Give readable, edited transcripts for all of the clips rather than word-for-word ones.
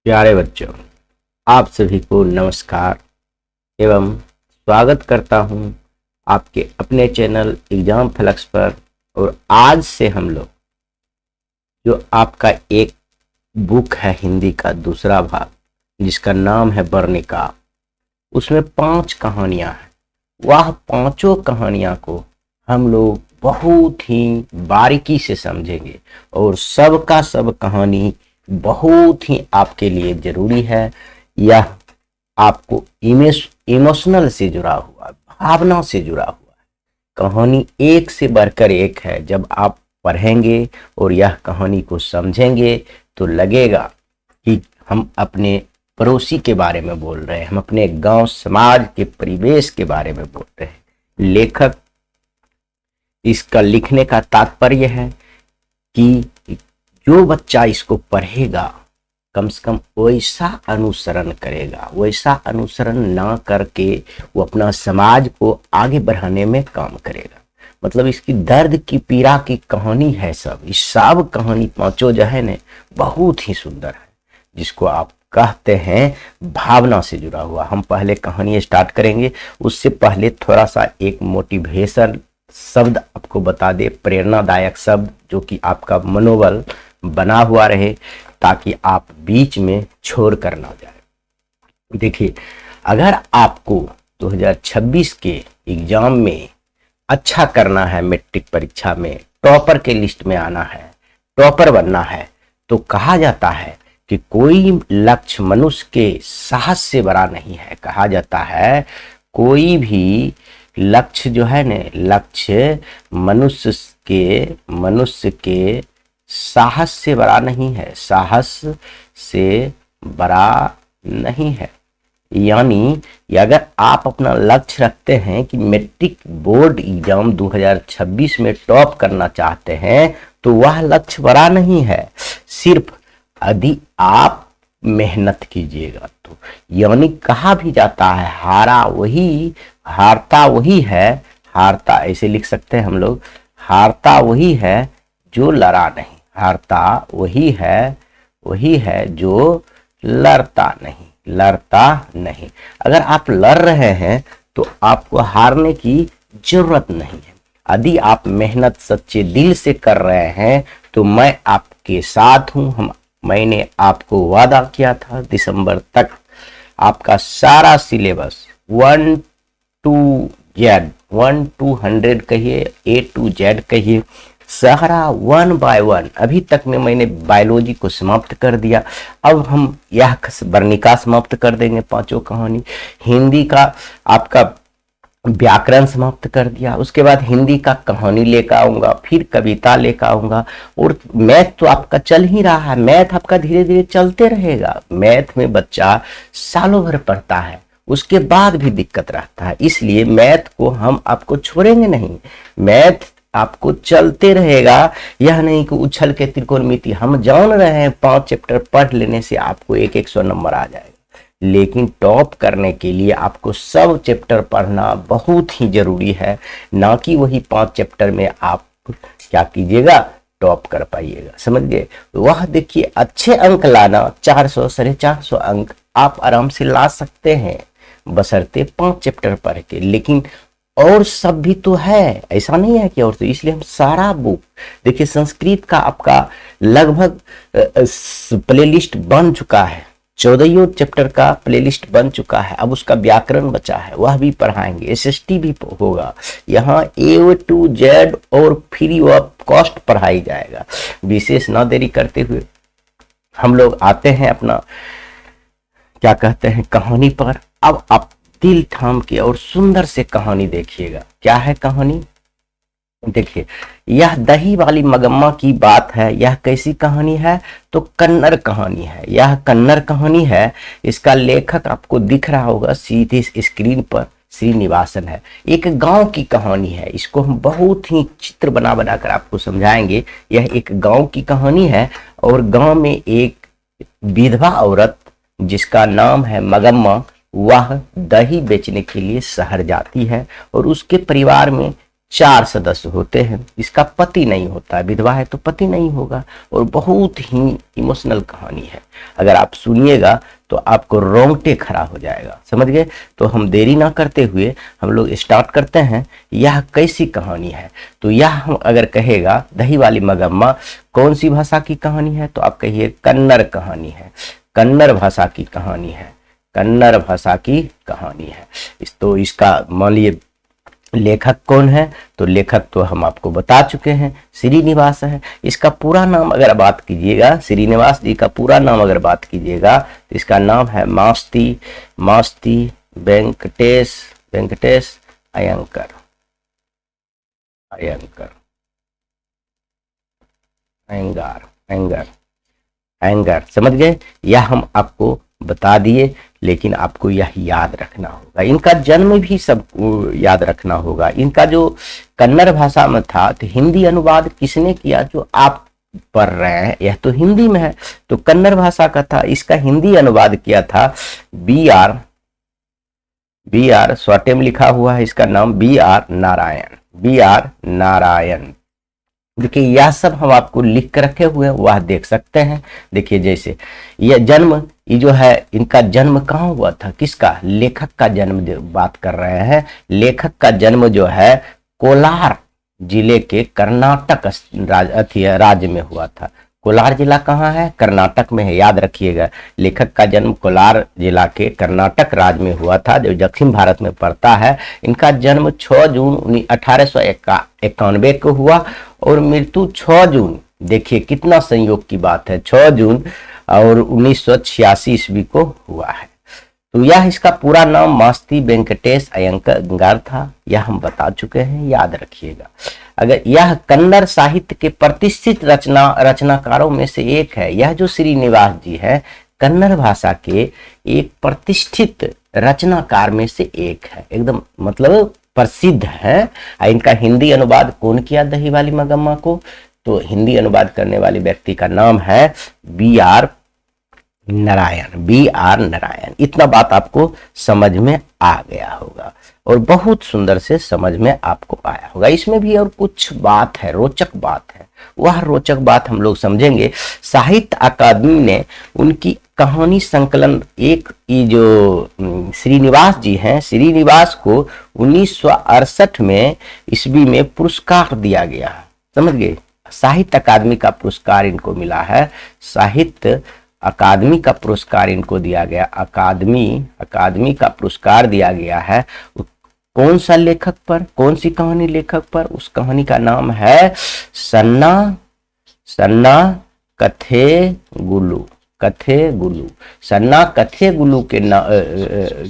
प्यारे बच्चों, आप सभी को नमस्कार एवं स्वागत करता हूं आपके अपने चैनल एग्जाम फ्लक्स पर। और आज से हम लोग जो आपका एक बुक है हिंदी का दूसरा भाग, जिसका नाम है वर्णिका, उसमें 5 कहानियां हैं। वह पांचों कहानियां को हम लोग बहुत ही बारीकी से समझेंगे और सबका सब कहानी बहुत ही आपके लिए जरूरी है। यह आपको इमोशनल से जुड़ा हुआ, भावना से जुड़ा हुआ है। कहानी एक से बढ़कर एक है। जब आप पढ़ेंगे और यह कहानी को समझेंगे तो लगेगा कि हम अपने पड़ोसी के बारे में बोल रहे हैं, हम अपने गांव समाज के परिवेश के बारे में बोल रहे हैं। लेखक इसका लिखने का तात्पर्य है कि जो बच्चा इसको पढ़ेगा कम से कम वैसा अनुसरण करेगा। वैसा अनुसरण ना करके वो अपना समाज को आगे बढ़ाने में काम करेगा। मतलब इसकी दर्द की पीड़ा की कहानी है सब। इस सब कहानी पांचों जो है ना बहुत ही सुंदर है, जिसको आप कहते हैं भावना से जुड़ा हुआ। हम पहले कहानी स्टार्ट करेंगे, उससे पहले थोड़ा सा एक मोटिवेशन शब्द आपको बता दे, प्रेरणादायक शब्द, जो कि आपका मनोबल बना हुआ रहे ताकि आप बीच में छोड़ कर ना जाए। देखिए, अगर आपको 2026 के एग्जाम में अच्छा करना है, मैट्रिक परीक्षा में टॉपर के लिस्ट में आना है, टॉपर बनना है, तो कहा जाता है कि कोई लक्ष्य मनुष्य के साहस से बड़ा नहीं है। कहा जाता है कोई भी लक्ष्य जो है ना, लक्ष्य मनुष्य के साहस से बड़ा नहीं है, साहस से बड़ा नहीं है। यानी अगर आप अपना लक्ष्य रखते हैं कि मैट्रिक बोर्ड एग्जाम 2026 में टॉप करना चाहते हैं, तो वह लक्ष्य बड़ा नहीं है। सिर्फ यदि आप मेहनत कीजिएगा तो। यानी कहा भी जाता है हारता वही है, हारता ऐसे लिख सकते हैं हम लोग, हारता वही है जो लड़ा नहीं। हारता वही है जो लड़ता नहीं। अगर आप लड़ रहे हैं तो आपको हारने की जरूरत नहीं है। यदि आप मेहनत सच्चे दिल से कर रहे हैं तो मैं आपके साथ हूं। मैंने आपको वादा किया था दिसंबर तक आपका सारा सिलेबस 1 to Z कहिए, A to Z कहिए, सारा 1 by 1। अभी तक में मैंने बायोलॉजी को समाप्त कर दिया। अब हम यह वर्णिका समाप्त कर देंगे, पांचों कहानी। हिंदी का आपका व्याकरण समाप्त कर दिया। उसके बाद हिंदी का कहानी लेकर आऊंगा, फिर कविता लेकर आऊंगा। और मैथ तो आपका चल ही रहा है, मैथ आपका धीरे धीरे चलते रहेगा। मैथ में बच्चा सालों भर पढ़ता है, उसके बाद भी दिक्कत रहता है, इसलिए मैथ को हम आपको छोड़ेंगे नहीं। मैथ आपको चलते रहेगा। यह नहीं कि उछल के त्रिकोणमिति, हम जान रहे हैं 5 चैप्टर पढ़ लेने से आपको 100 नंबर आ जाएगा। लेकिन टॉप करने के लिए आपको सब चैप्टर पढ़ना बहुत ही जरूरी है, ना कि वही 5 चैप्टर में आप क्या कीजिएगा, टॉप कर पाइएगा। समझ गए? वह देखिए, अच्छे अंक लाना 400 450 अंक आप आराम से ला सकते हैं, बशर्ते 5 चैप्टर पढ़ के। लेकिन और सब भी तो है, ऐसा नहीं है कि और तो। इसलिए हम सारा बुक देखिए, संस्कृत का आपका लगभग प्लेलिस्ट बन चुका है, 14 चैप्टर का प्लेलिस्ट बन चुका है। अब उसका व्याकरण बचा है, वह भी पढ़ाएंगे। SST भी होगा, यहाँ A to Z और फ्री ऑफ कॉस्ट पढ़ाई जाएगा। विशेष ना देरी करते हुए हम लोग आते हैं अपना क्या कहते हैं कहानी पर। अब आप दिल थाम के और सुंदर से कहानी देखिएगा। क्या है कहानी? देखिए, यह दही वाली मगम्मा की बात है। यह कैसी कहानी है? तो कन्नड़ कहानी है। यह कन्नड़ कहानी है। इसका लेखक आपको दिख रहा होगा सीधे स्क्रीन पर, श्रीनिवासन है। एक गांव की कहानी है। इसको हम बहुत ही चित्र बना कर आपको समझाएंगे। यह एक गांव की कहानी है और गांव में एक विधवा औरत जिसका नाम है मगम्मा, वह दही बेचने के लिए शहर जाती है और उसके परिवार में 4 सदस्य होते हैं। इसका पति नहीं होता, विधवा है तो पति नहीं होगा, और बहुत ही इमोशनल कहानी है। अगर आप सुनिएगा तो आपको रोंगटे खड़ा हो जाएगा, समझ गए। तो हम देरी ना करते हुए हम लोग स्टार्ट करते हैं। यह कैसी कहानी है, तो यह हम अगर कहेगा दही वाली मगम्मा कौन सी भाषा की कहानी है, तो आप कहिए कन्नड़ कहानी है, कन्नड़ भाषा की कहानी है, कन्नड़ भाषा की कहानी है। तो इसका मान लिए लेखक कौन है, तो लेखक तो हम आपको बता चुके हैं, श्रीनिवास है। इसका पूरा नाम अगर बात कीजिएगा, श्रीनिवास जी का पूरा नाम अगर बात कीजिएगा तो इसका नाम है मास्ती वेंकटेश अयंकर एंगर, समझ गए। यह हम आपको बता दिए, लेकिन आपको यह याद रखना होगा। इनका जन्म भी सब याद रखना होगा। इनका जो कन्नड़ भाषा में था, तो हिंदी अनुवाद किसने किया, जो आप पढ़ रहे हैं, यह तो हिंदी में है, तो कन्नड़ भाषा का था, इसका हिंदी अनुवाद किया था बी आर शॉर्टे में लिखा हुआ है, इसका नाम बी आर नारायण। देखिए यह सब हम आपको लिख कर रखे हुए हैं, वह देख सकते हैं। देखिए जैसे यह जन्म, ये जो है इनका जन्म कहाँ हुआ था, किसका, लेखक का जन्म बात कर रहे हैं। लेखक का जन्म जो है कोलार जिले के कर्नाटक राज्य में हुआ था। कोलार जिला कहाँ है, कर्नाटक में है, याद रखिएगा। लेखक का जन्म कोलार जिला के कर्नाटक राज्य में हुआ था, जो दक्षिण भारत में पड़ता है। इनका जन्म 6 जून 1891 को हुआ और मृत्यु 6 जून, देखिए कितना संयोग की बात है, 6 जून और 1986 ईस्वी को हुआ है। तो यह इसका पूरा नाम मास्ती वेंकटेश अयंगार था, यह हम बता चुके हैं, याद रखिएगा। अगर यह कन्नड़ साहित्य के प्रतिष्ठित रचनाकारों में से एक है। यह जो श्रीनिवास जी है, कन्नड़ भाषा के एक प्रतिष्ठित रचनाकार में से एक है, एकदम मतलब प्रसिद्ध है। इनका हिंदी अनुवाद कौन किया दही वाली मगम्मा को, तो हिंदी अनुवाद करने वाले व्यक्ति का नाम है बी आर नारायण। इतना बात आपको समझ में आ गया होगा और बहुत सुंदर से समझ में आपको आया होगा। इसमें भी और कुछ बात है, रोचक बात है, वह रोचक बात हम लोग समझेंगे। साहित्य अकादमी ने उनकी कहानी संकलन एक, ये जो श्रीनिवास जी हैं, श्रीनिवास को 1968 में ईस्वी में पुरस्कार दिया गया, समझ गए। साहित्य अकादमी का पुरस्कार इनको मिला है, साहित्य अकादमी का पुरस्कार इनको दिया गया, अकादमी का पुरस्कार दिया गया है। कौन सा लेखक पर, कौन सी कहानी लेखक पर, उस कहानी का नाम है सन्ना कथे गुलू के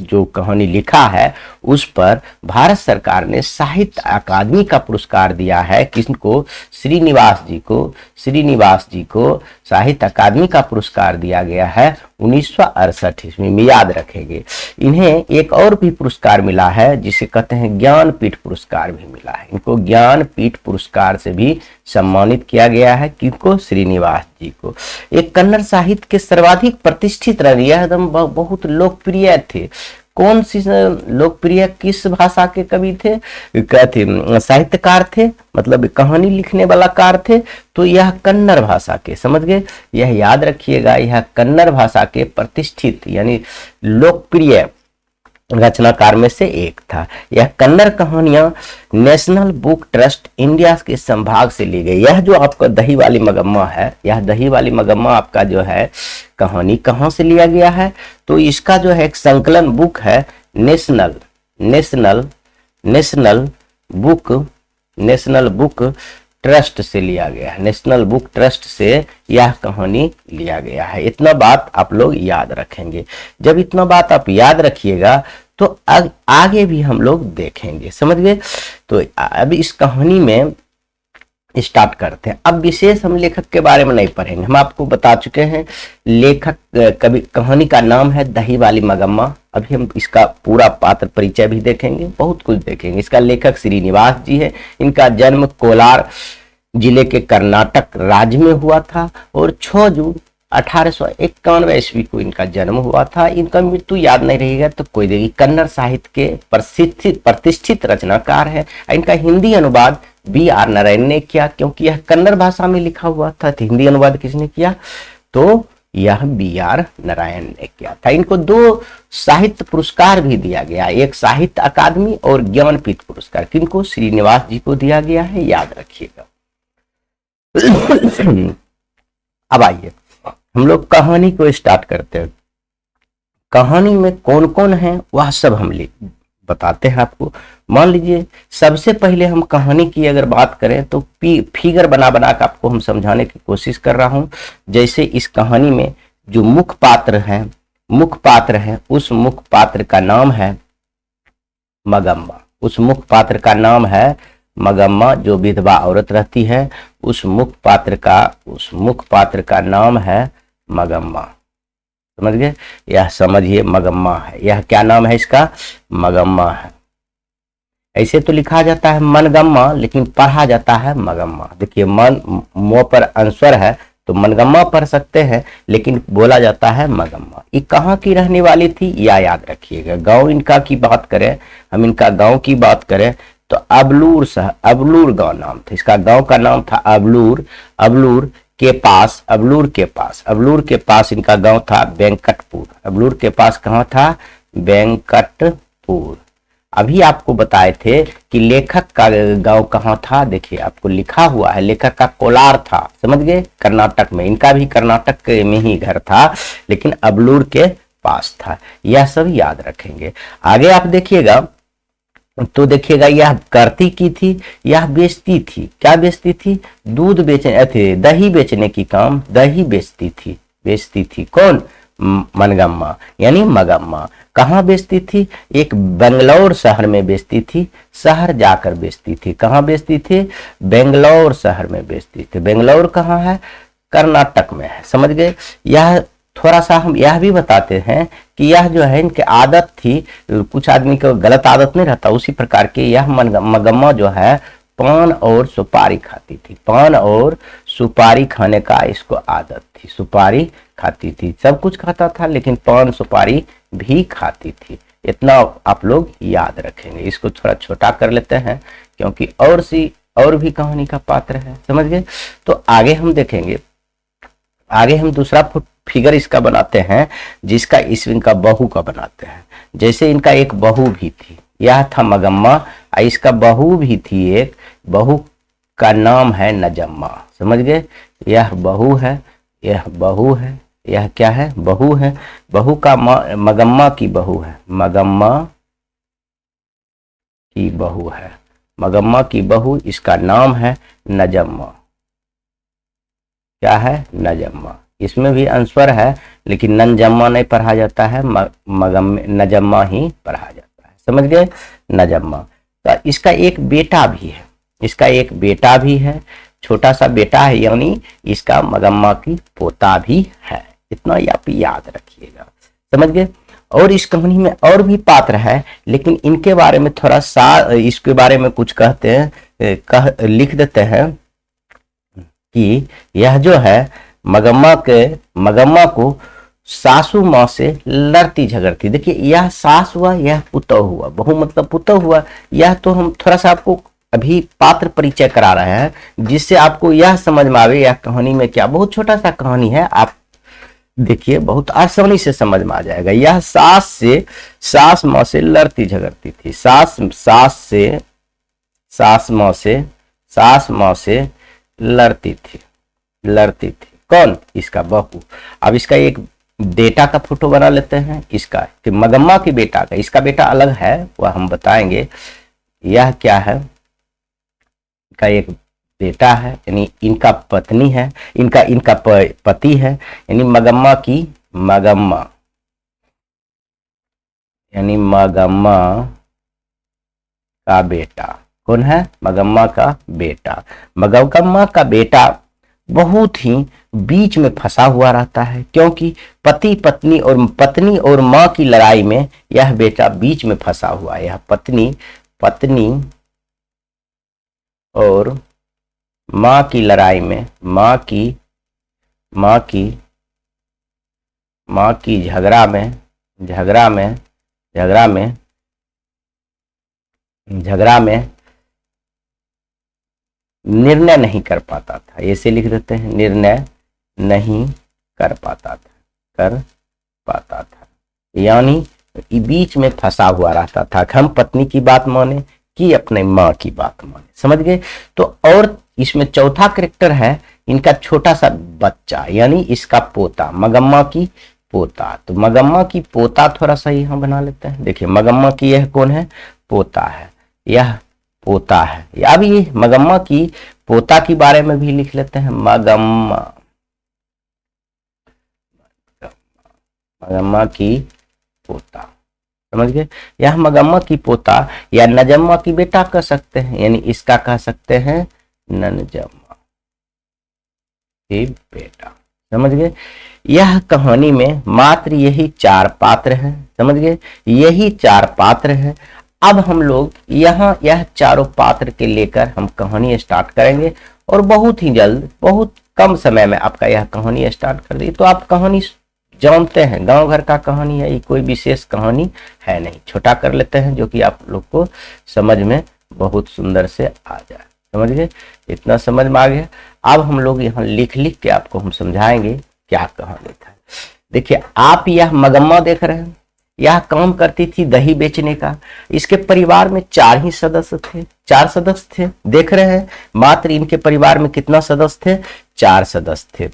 जो कहानी लिखा है, उस पर भारत सरकार ने साहित्य अकादमी का पुरस्कार दिया है। किसको, श्रीनिवास जी को साहित्य अकादमी का पुरस्कार दिया गया है 1968 ईस्वी में, याद रखेंगे। इन्हें एक और भी पुरस्कार मिला है, जिसे कहते हैं ज्ञानपीठ पुरस्कार भी मिला है। इनको ज्ञानपीठ पुरस्कार से भी सम्मानित किया गया है। किनको, श्रीनिवास जी को। एक कन्नड़ साहित्य के सर्वाधिक प्रतिष्ठित रहे, एकदम बहुत लोकप्रिय थे। कौन सी लोकप्रिय, किस भाषा के कवि थे, क्या थे, साहित्यकार थे, मतलब कहानी लिखने वाला कार थे, तो यह कन्नड़ भाषा के, समझ गए। यह याद रखिएगा, यह कन्नड़ भाषा के प्रतिष्ठित यानी लोकप्रिय रचनाकार में से एक था। यह कन्नड़ कहानियां नेशनल बुक ट्रस्ट इंडिया के संभाग से ली गई। यह जो आपका दही वाली मगम्मा है, यह दही वाली मगम्मा आपका जो है कहानी कहाँ से लिया गया है, तो इसका जो है एक संकलन बुक है, नेशनल बुक ट्रस्ट से लिया गया है। नेशनल बुक ट्रस्ट से यह कहानी लिया गया है। इतना बात आप लोग याद रखेंगे। जब इतना बात आप याद रखिएगा तो आगे भी हम लोग देखेंगे, समझ गए। तो अभी इस कहानी में स्टार्ट करते हैं। अब विशेष हम लेखक के बारे में नहीं पढ़ेंगे, हम आपको बता चुके हैं। लेखक कवि कहानी का नाम है दही वाली मगम्मा। अभी हम इसका पूरा पात्र परिचय भी देखेंगे, बहुत कुछ देखेंगे। इसका लेखक श्रीनिवास जी है। इनका जन्म कोलार जिले के कर्नाटक राज्य में हुआ था और 6 जून 1891 ईस्वी को इनका जन्म हुआ था। इनका मृत्यु याद नहीं रहेगा तो कोई देगी। कन्नड़ साहित्य के प्रतिष्ठित रचनाकार है। इनका हिंदी अनुवाद B.R. नारायण ने किया, क्योंकि यह कन्नड़ भाषा में लिखा हुआ था। तो हिंदी अनुवाद किसने किया? तो यह B.R. नारायण ने किया था। इनको 2 साहित्य पुरस्कार भी दिया गया, एक साहित्य अकादमी और ज्ञानपीठ पुरस्कार। किनको? श्रीनिवास जी को दिया गया है, याद रखिएगा। अब आइए हम लोग कहानी को स्टार्ट करते हैं। कहानी में कौन कौन है वह सब हम बताते हैं आपको। मान लीजिए सबसे पहले हम कहानी की अगर बात करें तो फिगर बना बना कर आपको हम समझाने की कोशिश कर रहा हूं। जैसे इस कहानी में जो मुख्य पात्र है उस मुख्य पात्र का नाम है मगम्मा। उस मुख्य पात्र का नाम है मगम्मा, जो विधवा औरत रहती है। उस मुख्य पात्र का नाम है मगम्मा। समझ गए? यह समझिए मगम्मा है। यह क्या नाम है इसका? मगम्मा है। ऐसे तो लिखा जाता है मनगम्मा, लेकिन पढ़ा जाता है मगम्मा। देखिए मन मुंह पर अंस्वर है तो मनगम्मा पढ़ सकते हैं, लेकिन बोला जाता है मगम्मा। ये कहाँ की रहने वाली थी या याद रखिएगा। गांव इनका की बात करें, हम इनका गांव की बात करें तो अबलूर गांव नाम था इसका। गांव का नाम था अबलूर। अबलूर के पास इनका गांव था वेंकटपुर। अबलूर के पास कहाँ था? वेंकटपुर। अभी आपको बताए थे कि लेखक का गांव कहाँ था। देखिए आपको लिखा हुआ है, लेखक का कोलार था। समझ गए? कर्नाटक में। इनका भी कर्नाटक में ही घर था, लेकिन अबलूर के पास था। यह सब याद रखेंगे। आगे आप देखिएगा तो देखिएगा यह करती की थी, यह बेचती थी। क्या बेचती थी? दूध बेचने थे, दही बेचने की काम, दही बेचती थी। कौन? मनगम्मा यानी मगम्मा। कहाँ बेचती थी? एक बेंगलोर शहर में बेचती थी, शहर जाकर बेचती थी। कहाँ बेचती थी? बेंगलोर शहर में बेचती थी। बेंगलोर कहाँ है? कर्नाटक में है। समझ गए? यह थोड़ा सा हम यह भी बताते हैं कि यह जो है इनकी आदत थी, कुछ आदमी को गलत आदत नहीं रहता, उसी प्रकार की यह मगम्मा जो है पान और सुपारी खाती थी। पान और सुपारी खाने का इसको आदत थी। सुपारी खाती थी, सब कुछ खाता था, लेकिन पान सुपारी भी खाती थी। इतना आप लोग याद रखेंगे। इसको थोड़ा छोटा कर लेते हैं, क्योंकि और भी कहानी का पात्र है। समझ गए? तो आगे हम देखेंगे। आगे हम दूसरा फिगर इसका बनाते हैं, जिसका इनका बहू का बनाते हैं। जैसे इनका एक बहू भी थी, यह था मगम्मा। इसका बहू भी थी एक। बहू का नाम है नजम्मा। समझ गए? यह बहू है, यह क्या है? बहू है। बहू का मगम्मा की बहू है। मगम्मा की बहू, इसका नाम है नजम्मा। क्या है? नजम्मा। इसमें भी अंस्वर है, लेकिन नंजम्मा नहीं पढ़ा जाता है, नजम्मा ही पढ़ा जाता है। समझ गए? नजम्मा। तो इसका एक बेटा भी है। छोटा सा बेटा है, यानी इसका मगम्मा की पोता भी है। इतना आप याद रखिएगा। समझ गए? और इस कहानी में और भी पात्र है, लेकिन इनके बारे में थोड़ा सा इसके बारे में कुछ कहते हैं, लिख देते हैं कि यह जो है मगम्मा को सासू माँ से लड़ती झगड़ती। देखिए यह सास हुआ, यह पुतौ हुआ। बहू मतलब पुतौ हुआ। यह तो हम थोड़ा सा आपको अभी पात्र परिचय करा रहे हैं, जिससे आपको यह समझ में आवे यह कहानी में क्या। बहुत छोटा सा कहानी है, आप देखिए बहुत आसानी से समझ में आ जाएगा। यह सास माँ से लड़ती झगड़ती थी। सास माँ से लड़ती थी। कौन? इसका बहू। अब इसका एक बेटा का फोटो बना लेते हैं, इसका कि मगम्मा की बेटा का। इसका बेटा अलग है, वह हम बताएंगे। यह क्या है? इनका एक बेटा है, यानी इनका पत्नी है, इनका पति है, यानी मगम्मा का बेटा। कौन है? मगम्मा का बेटा। मगम्मा का बेटा बहुत ही बीच में फंसा हुआ रहता है, क्योंकि पत्नी और माँ की लड़ाई में यह बेटा बीच में फंसा हुआ है। यह पत्नी और माँ की लड़ाई में माँ की माँ की झगड़ा में झगड़ा में झगड़ा में झगड़ा में निर्णय नहीं कर पाता था, ऐसे लिख देते हैं, निर्णय नहीं कर पाता था, यानी बीच में फंसा हुआ रहता था। हम पत्नी की बात माने कि अपने माँ की बात माने, समझ गए। तो और इसमें चौथा कैरेक्टर है इनका छोटा सा बच्चा, यानी इसका पोता, मगम्मा की पोता। तो मगम्मा की पोता थोड़ा सा यहाँ बना लेते हैं। देखिए मगम्मा की यह कौन है, पोता है, यह पोता है। अब ये मगम्मा की पोता के बारे में भी लिख लेते हैं, मगम्मा की पोता, समझ गए। यह मगम्मा की पोता या नजम्मा की बेटा कह सकते हैं, यानी इसका कह सकते हैं ननजम्मा की बेटा, समझ गए। यह कहानी में मात्र यही 4 पात्र हैं, समझ गए, यही 4 पात्र हैं। अब हम लोग यहाँ यह चारों पात्र के लेकर हम कहानी स्टार्ट करेंगे और बहुत ही जल्द, बहुत कम समय में आपका यह कहानी स्टार्ट कर दी। तो आप कहानी जानते हैं, गांव घर का कहानी है, ये कोई विशेष कहानी है नहीं, छोटा कर लेते हैं जो कि आप लोग को समझ में बहुत सुंदर से आ जाए, समझ गए। इतना समझ में आ गया। अब हम लोग यहाँ लिख लिख के आपको हम समझाएंगे क्या कहानी था। देखिए आप यह मगम्मा देख रहे हैं, यह काम करती थी दही बेचने का। इसके परिवार में 4 ही सदस्य थे, 4 सदस्य थे, देख रहे हैं। मात्र इनके परिवार में कितना सदस्य थे, 4 सदस्य थे।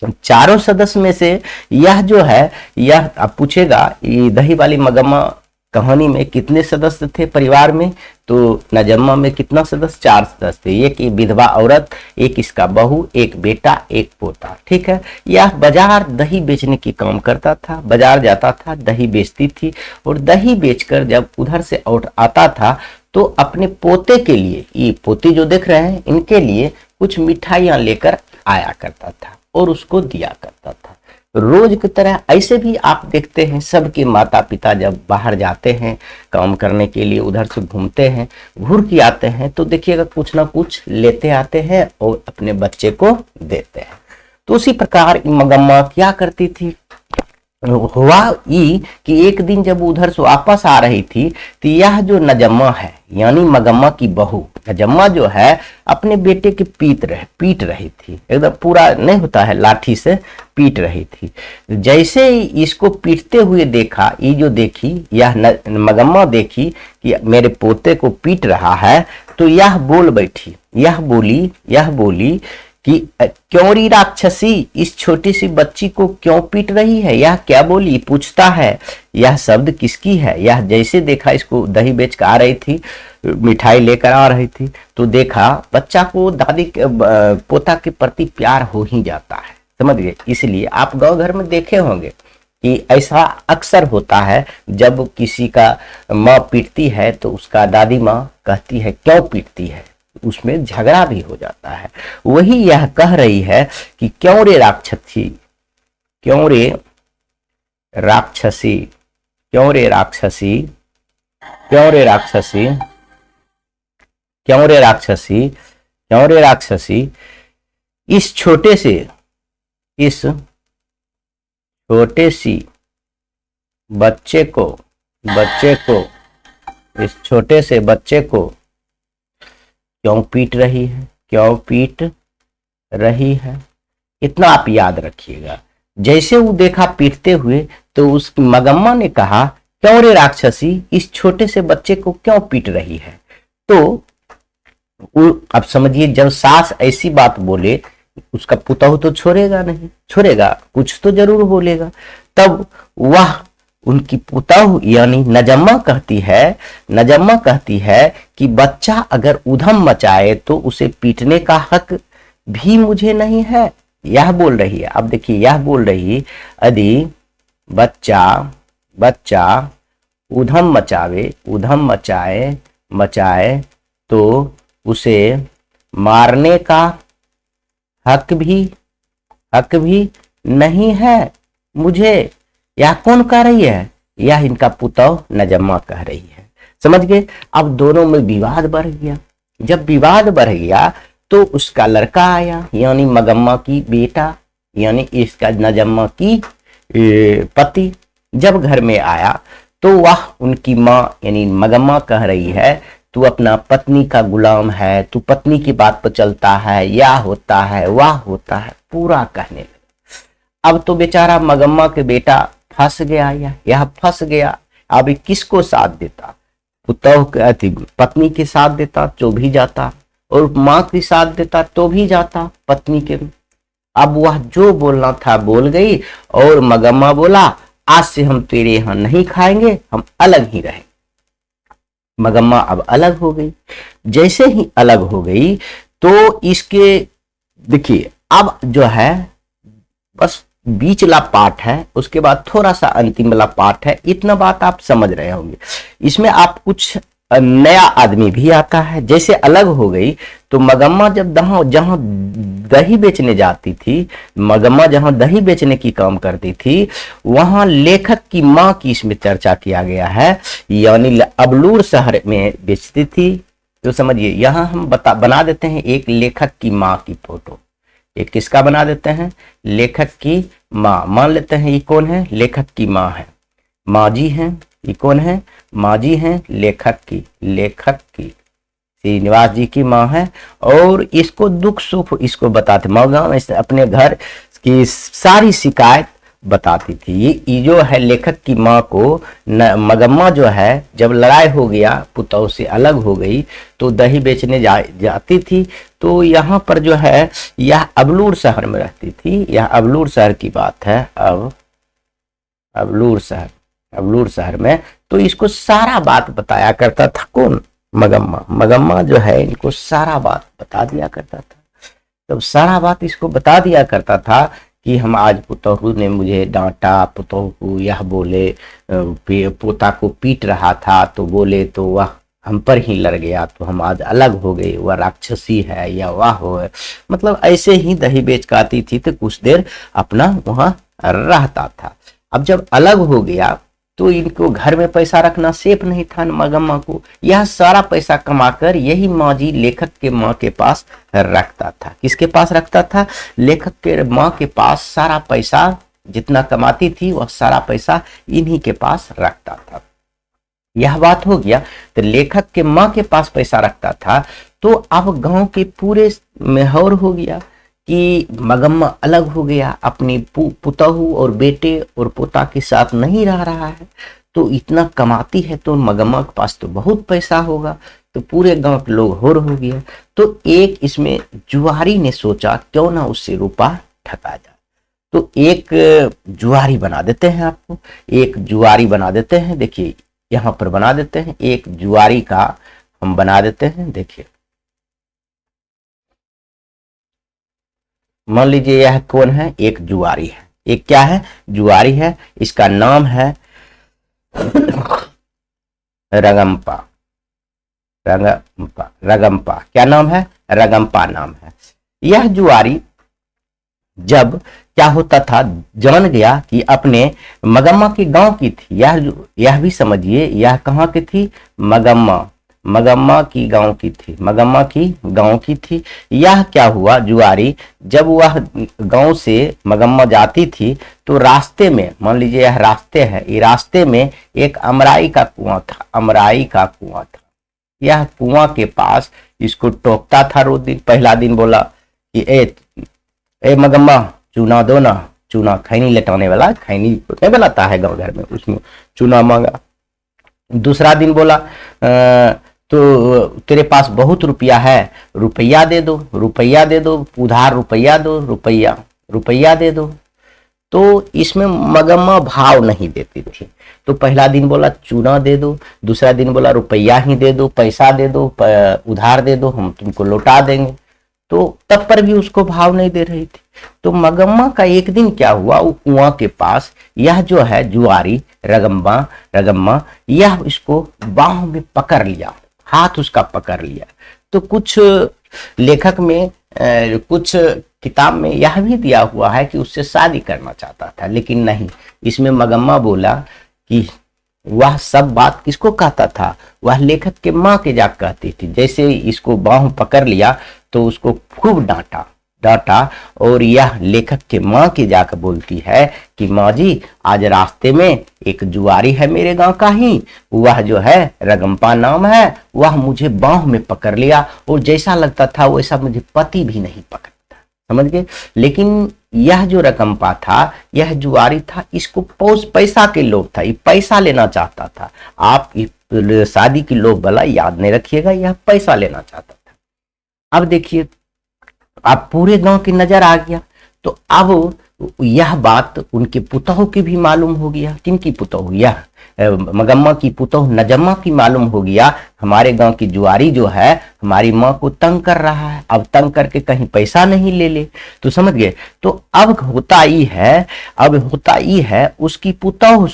तो चारों सदस्य में से यह जो है, यह आप पूछेगा ये दही वाली मगम्मा कहानी में कितने सदस्य थे परिवार में, तो नजम्मा में कितना सदस्य, 4 सदस्य थे। एक विधवा औरत, एक इसका बहू, एक बेटा, एक पोता, ठीक है। यह बाजार दही बेचने की काम करता था, बाजार जाता था, दही बेचती थी और दही बेचकर जब उधर से आउट आता था तो अपने पोते के लिए, ये पोती जो देख रहे हैं इनके लिए कुछ मिठाइयां लेकर आया करता था और उसको दिया करता था रोज की तरह। ऐसे भी आप देखते हैं सबके माता पिता जब बाहर जाते हैं काम करने के लिए, उधर से घूमते हैं, घूर के आते हैं तो देखिएगा कुछ ना कुछ लेते आते हैं और अपने बच्चे को देते हैं। तो उसी प्रकार मगम्मा क्या करती थी, हुआ ये कि एक दिन जब उधर से वापस आ रही थी तो यह जो नजम्मा है यानी मगम्मा की बहू, नजम्मा जो है अपने बेटे के पीट रही थी, एकदम पूरा नहीं होता है लाठी से पीट रही थी। जैसे ही इसको पीटते हुए देखा, ये जो देखी यह मगम्मा देखी कि मेरे पोते को पीट रहा है, तो यह बोल बैठी, यह बोली कि क्यों री राक्षसी, इस छोटी सी बच्ची को क्यों पीट रही है। यह क्या बोली, पूछता है यह शब्द किसकी है। यह जैसे देखा इसको दही बेच कर आ रही थी, मिठाई लेकर आ रही थी, तो देखा बच्चा को दादी पोता के प्रति प्यार हो ही जाता है, समझ गए। इसलिए आप गांव घर में देखे होंगे कि ऐसा अक्सर होता है, जब किसी का माँ पीटती है तो उसका दादी माँ कहती है क्यों पीटती है, उसमें झगड़ा भी हो जाता है। वही यह कह रही है कि क्यों रे राक्षसी, क्यों रे राक्षसी, क्यों रे राक्षसी, क्यों रे राक्षसी, क्यों रे राक्षसी, क्यों रे राक्षसी, इस छोटे सी बच्चे को इस छोटे से बच्चे को क्यों पीट रही है, क्यों पीट रही है। इतना आप याद रखिएगा। जैसे वो देखा पीटते हुए तो उस मगम्मा ने कहा क्यों रे राक्षसी, इस छोटे से बच्चे को क्यों पीट रही है। तो अब समझिए जब सास ऐसी बात बोले उसका पुतहु तो छोड़ेगा नहीं, छोड़ेगा, कुछ तो जरूर बोलेगा। तब वह उनकी पुतहु यानी नजम्मा कहती है कि बच्चा अगर उधम मचाए तो उसे पीटने का हक भी मुझे नहीं है, यह बोल रही है। अब देखिए यह बोल रही है यदि बच्चा उधम मचाए तो उसे मारने का हक भी नहीं है मुझे। यह कौन कह रही है, यह इनका पुतौ नजम्मा कह रही है, समझ गए। अब दोनों में विवाद बढ़ गया। जब विवाद बढ़ गया तो उसका लड़का आया यानी मगम्मा की बेटा यानी इसका नजम्मा की पति जब घर में आया तो वह उनकी माँ यानी मगम्मा कह रही है, तू अपना पत्नी का गुलाम है, तू पत्नी की बात पर चलता है, यह होता है वह होता है, पूरा कहने लगा। अब तो बेचारा मगम्मा के बेटा फंस गया, यह फंस गया। अब किसको साथ देता? पत्नी के साथ देता तो भी जाता, और माँ के साथ देता तो भी जाता पत्नी के। अब वह जो बोलना था बोल गई, और मगम्मा बोला आज से हम तेरे यहां नहीं खाएंगे, हम अलग ही रहेंगे। मगम्मा अब अलग हो गई। जैसे ही अलग हो गई तो इसके देखिए अब जो है बस बीच वाला पार्ट है, उसके बाद थोड़ा सा अंतिम वाला पार्ट है। इतना बात आप समझ रहे होंगे। इसमें आप कुछ नया आदमी भी आता है। जैसे अलग हो गई तो मगम्मा जब जहां दही बेचने जाती थी, मगम्मा जहां दही बेचने की काम करती थी, वहां लेखक की मां की इसमें चर्चा किया गया है, यानी अबलूर शहर में बेचती थी। तो समझिए यहां हम बना देते हैं एक लेखक की मां की फोटो। एक किसका बना देते हैं? लेखक की मां। मान लेते हैं ये कौन है? लेखक की मां है, माँ जी हैं। ये कौन है? माँ जी हैं लेखक की श्रीनिवास जी की माँ है। और इसको दुख सुख इसको बताते, मगम्मा अपने घर की सारी शिकायत बताती थी। ये जो है लेखक की माँ को मगम्मा जो है जब लड़ाई हो गया, पुतौह से अलग हो गई तो दही बेचने जाती थी। तो यहाँ पर जो है यह अबलूर शहर में रहती थी। यह अबलूर शहर की बात है। अब अबलूर शहर में तो इसको सारा बात बताया करता था कौन? मगम्मा जो है इनको सारा बात बता दिया करता था। तब सारा बात इसको बता दिया करता था कि हम आज पुतौहू ने मुझे डांटा, पुतौहू यह बोले, पोता को पीट रहा था तो बोले तो वह हम पर ही लड़ गया तो हम आज अलग हो गए, वह राक्षसी है या वह हो है। मतलब ऐसे ही दही बेच के आती थी तो कुछ देर अपना वहां रहता था। अब जब अलग हो गया तो इनको घर में पैसा रखना सेफ नहीं था मगम्मा को। यह सारा पैसा कमाकर यही माँ जी लेखक के माँ के पास रखता था। किसके पास रखता था? लेखक के माँ के पास सारा पैसा जितना कमाती थी वह सारा पैसा इन्हीं के पास रखता था। यह बात हो गया। तो लेखक के माँ के पास पैसा रखता था तो अब गांव के पूरे माहौल हो गया कि मगम्मा अलग हो गया, अपनी पुतहू और बेटे और पोता के साथ नहीं रह रहा है। तो इतना कमाती है तो मगम्मा के पास तो बहुत पैसा होगा। तो पूरे गांव के लोग होर हो गया। तो एक इसमें जुआरी ने सोचा क्यों ना उससे रुपया ठगा जाए। तो एक जुआरी बना देते हैं, आपको एक जुआरी बना देते हैं। देखिए यहाँ पर बना देते हैं एक जुआरी का हम बना देते हैं। देखिए मान लीजिए यह कौन है? एक जुआरी है। एक क्या है? जुआरी है। इसका नाम है रगम्पा। क्या नाम है? रगम्पा नाम है। यह जुआरी जब क्या होता था जान गया कि अपने मगम्मा की गांव की थी। यह भी समझिए यह कहाँ की थी? मगम्मा की गांव की थी। मगम्मा की गांव की थी। यह क्या हुआ? जुआरी जब वह गांव से मगम्मा जाती थी तो रास्ते में, मान लीजिए यह रास्ते है, ये रास्ते में एक अमराई का कुआं था। यह कुआं के पास इसको टोकता था रोज दिन। पहला दिन बोला कि ए मगम्मा चूना दो ना, चूना खैनी लटाने वाला, खैनी नहीं बनाता है गाँव घर में, उसमें चूना मांगा। दूसरा दिन बोला तो तेरे पास बहुत रुपया है, रुपया दे दो, उधार रुपया दे दो। तो इसमें मगम्मा भाव नहीं देती थी। तो पहला दिन बोला चूना दे दो, दूसरा दिन बोला रुपया ही दे दो, पैसा दे दो, उधार दे दो, हम तुमको लौटा देंगे। तो तब पर भी उसको भाव नहीं दे रही थी। तो मगम्मा का एक दिन क्या हुआ, वो कुआं के पास यह जो है जुआरी रगम्मा यह इसको बाहों में पकड़ लिया, हाथ उसका पकड़ लिया। तो कुछ लेखक में कुछ किताब में यह भी दिया हुआ है कि उससे शादी करना चाहता था, लेकिन नहीं। इसमें मगम्मा बोला कि वह सब बात किसको कहता था? वह लेखक के माँ के जा कहती थी। जैसे इसको बाहों पकड़ लिया तो उसको खूब डांटा, डांटा और यह लेखक के माँ की जाकर बोलती है कि माँ जी, आज रास्ते में एक जुआरी है मेरे गांव का ही, वह जो है रगम्पा नाम है, वह मुझे बांह में पकड़ लिया और जैसा लगता था वैसा मुझे पति भी नहीं पकड़ता, समझ गए। लेकिन यह जो रगम्पा था, यह जुआरी था, इसको पैसा के लोभ था, ये पैसा लेना चाहता था। आप शादी की लोभ वाला याद नहीं रखिएगा, यह पैसा लेना चाहता था। अब देखिए, अब पूरे गांव की नजर आ गया, तो अब यह बात उनके पुतोह की भी मालूम हो गया। किनकी पुतोह? यह मगम्मा की पुतोह नजम्मा की मालूम हो गया, हमारे गांव की जुआरी जो है हमारी माँ को तंग कर रहा है, अब तंग करके कहीं पैसा नहीं ले ले, तो समझ गए। तो अब होता ही है उसकी पुतोह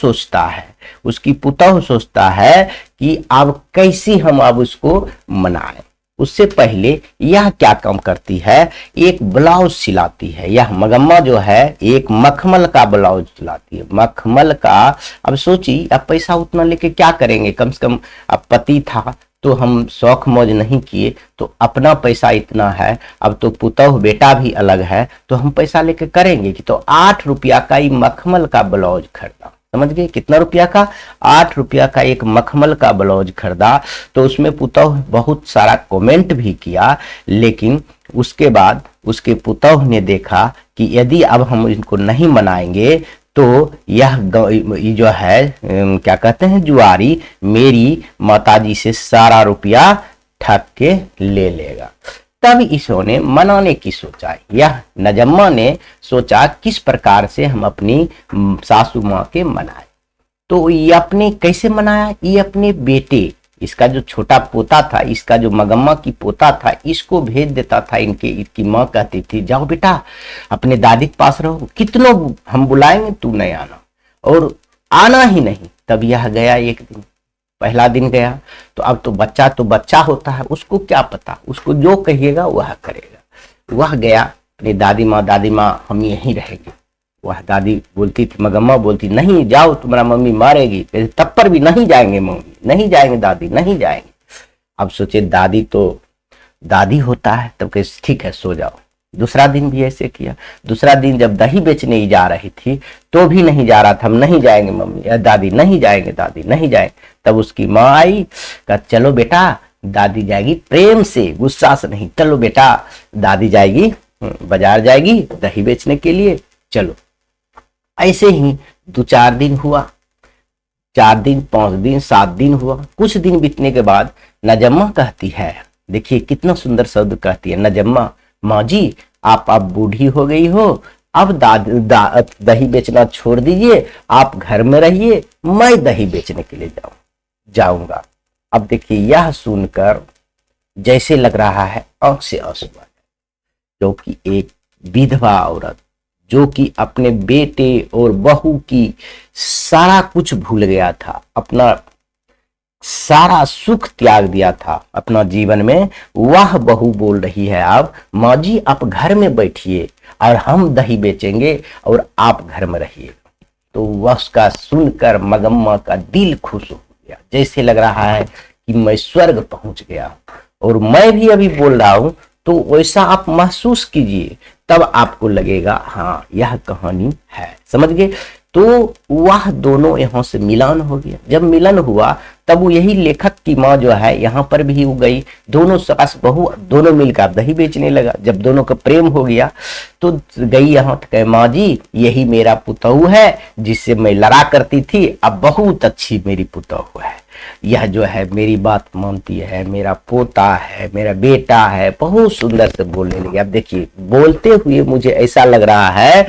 सोचता है कि अब कैसे हम अब उसको मनाएं। उससे पहले यह क्या काम करती है, एक ब्लाउज सिलाती है। यह मगम्मा जो है एक मखमल का ब्लाउज सिलाती है, मखमल का। अब सोची, अब पैसा उतना लेके क्या करेंगे, कम से कम अब पति था तो हम शौक मौज नहीं किए, तो अपना पैसा इतना है, अब तो पुतौह बेटा भी अलग है, तो हम पैसा लेके करेंगे कि। तो 8 रुपया का ही मखमल का ब्लाउज खरीदा, समझ गए कितना रुपया का? 8 रुपया का एक मखमल का ब्लाउज खरीदा। तो उसमें पुतौह बहुत सारा कमेंट भी किया, लेकिन उसके बाद उसके पुतौह ने देखा कि यदि अब हम इनको नहीं मनाएंगे तो यह जो है क्या कहते हैं, जुआरी मेरी माताजी से सारा रुपया ठग के ले लेगा। तब इसने मनाने की सोचा। यह नजम्मा ने सोचा किस प्रकार से हम अपनी सासू माँ के मनाए। तो ये अपने कैसे मनाया, ये अपने बेटे, इसका जो छोटा पोता था, इसका जो मगम्मा की पोता था, इसको भेज देता था। इसकी माँ कहती थी, जाओ बेटा अपने दादी के पास रहो, कितनों हम बुलाएंगे तू नहीं आना, और आना ही नहीं। तब यह गया, एक दिन पहला दिन गया, तो अब तो बच्चा होता है, उसको क्या पता, उसको जो कहिएगा वह करेगा। वह गया अपनी दादी माँ हम यहीं रहेंगे। वह दादी बोलती थी, मगम्मा बोलती, नहीं जाओ तुम्हारा मम्मी मारेगी। तब पर भी नहीं जाएंगे मम्मी, नहीं जाएंगे दादी, नहीं जाएंगे। अब सोचे दादी तो दादी होता है, तब कहे ठीक है सो जाओ। दूसरा दिन भी ऐसे किया। दूसरा दिन जब दही बेचने ही जा रही थी तो भी नहीं जा रहा था, हम नहीं जाएंगे मम्मी, दादी नहीं जाएंगे, दादी नहीं जाएंगे। तब उसकी माँ आई, कहा चलो बेटा दादी जाएगी, प्रेम से गुस्सा से नहीं, चलो बेटा दादी जाएगी बाजार जाएगी दही बेचने के लिए, चलो। ऐसे ही 2-4 दिन हुआ, 4 दिन 5 दिन 7 दिन हुआ। कुछ दिन बीतने के बाद नजम्मा कहती है, देखिए कितना सुंदर शब्द कहती है नजम्मा, माँ जी आप अब बूढ़ी हो गई हो, अब दही बेचना छोड़ दीजिए, आप घर में रहिए, मैं दही बेचने के लिए जाऊंगा। अब देखिए यह सुनकर जैसे लग रहा है आंख से आंसू आ जाए, क्योंकि एक विधवा औरत जो कि अपने बेटे और बहू की सारा कुछ भूल गया था, अपना सारा सुख त्याग दिया था अपना जीवन में, वह बहू बोल रही है अब, माँ जी आप घर में बैठिए और हम दही बेचेंगे और आप घर में रहिए। तो वह उसका सुनकर मगम्मा का दिल खुश हो गया, जैसे लग रहा है कि मैं स्वर्ग पहुंच गया और मैं भी अभी बोल रहा हूं, तो वैसा आप महसूस कीजिए, तब आपको लगेगा हाँ यह कहानी है, समझ गए। तो वह दोनों यहाँ से मिलन हो गया। जब मिलन हुआ तब वो यही लेखक की माँ जो है यहाँ पर भी हो गई, दोनों सास बहू दोनों मिलकर दही बेचने लगा। जब दोनों का प्रेम हो गया तो गई यहाँ तो कहे, माँ जी यही मेरा पुतहू है जिससे मैं लड़ा करती थी, अब बहुत अच्छी मेरी पुतहू है, यह जो है मेरी बात मानती है, मेरा पोता है, मेरा बेटा है, बहुत सुंदर से बोलने लगे। अब देखिए बोलते हुए मुझे ऐसा लग रहा है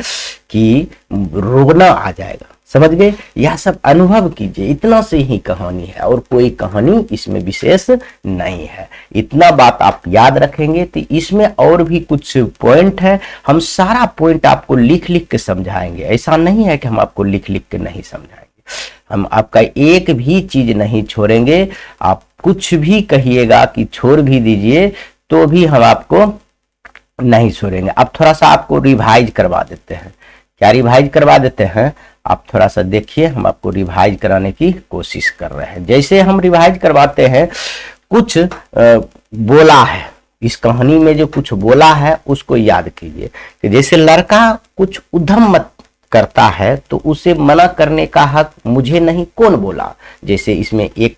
कि रोना आ जाएगा, समझ गए। यह सब अनुभव कीजिए, इतना से ही कहानी है और कोई कहानी इसमें विशेष नहीं है। इतना बात आप याद रखेंगे तो इसमें और भी कुछ पॉइंट है, हम सारा पॉइंट आपको लिख लिख के समझाएंगे। ऐसा नहीं है कि हम आपको लिख लिख के नहीं समझाएंगे, हम आपका एक भी चीज नहीं छोड़ेंगे। आप कुछ भी कहिएगा कि छोड़ भी दीजिए तो भी हम आपको नहीं छोड़ेंगे। अब थोड़ा सा आपको रिवाइज करवा देते हैं। क्या रिवाइज करवा देते हैं, आप थोड़ा सा देखिए, हम आपको रिवाइज कराने की कोशिश कर रहे हैं। जैसे हम रिवाइज करवाते हैं, कुछ बोला है, इस कहानी में जो कुछ बोला है उसको याद कीजिए कि जैसे लड़का कुछ उद्यम मत करता है तो उसे मना करने का हक मुझे नहीं कौन बोला। जैसे इसमें एक